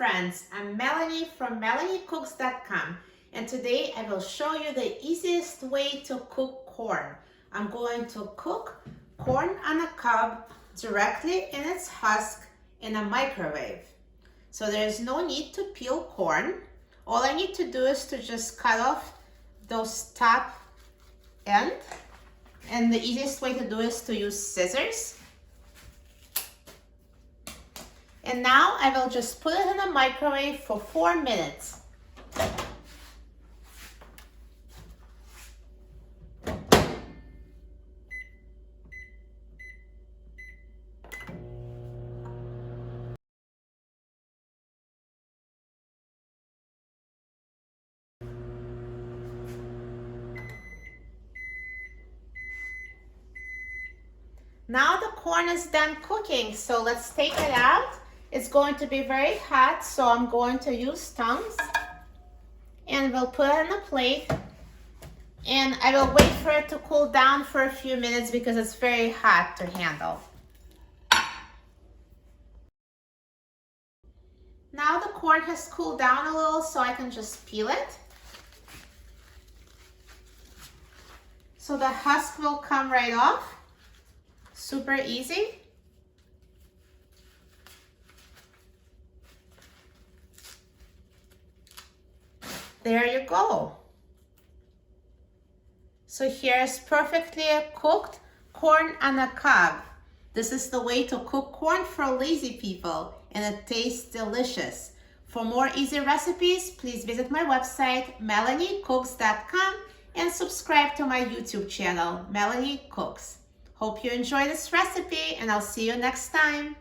friends, I'm Melanie from melaniecooks.com, and today I will show you the easiest way to cook corn. I'm going to cook corn on a cob directly in its husk in a microwave. So there's no need to peel corn. All I need to do is to just cut off those top end, and the easiest way to do is to use scissors. And now I will just put it in the microwave for 4 minutes. Now the corn is done cooking, so let's take it out. It's going to be very hot, so I'm going to use tongs. And we'll put it on a plate. And I will wait for it to cool down for a few minutes because it's very hot to handle. Now the corn has cooled down a little, so I can just peel it. So the husk will come right off. Super easy. There you go. So here's perfectly cooked corn on a cob. This is the way to cook corn for lazy people, and it tastes delicious. For more easy recipes, please visit my website, melaniecooks.com, and subscribe to my YouTube channel, Melanie Cooks. Hope you enjoy this recipe, and I'll see you next time.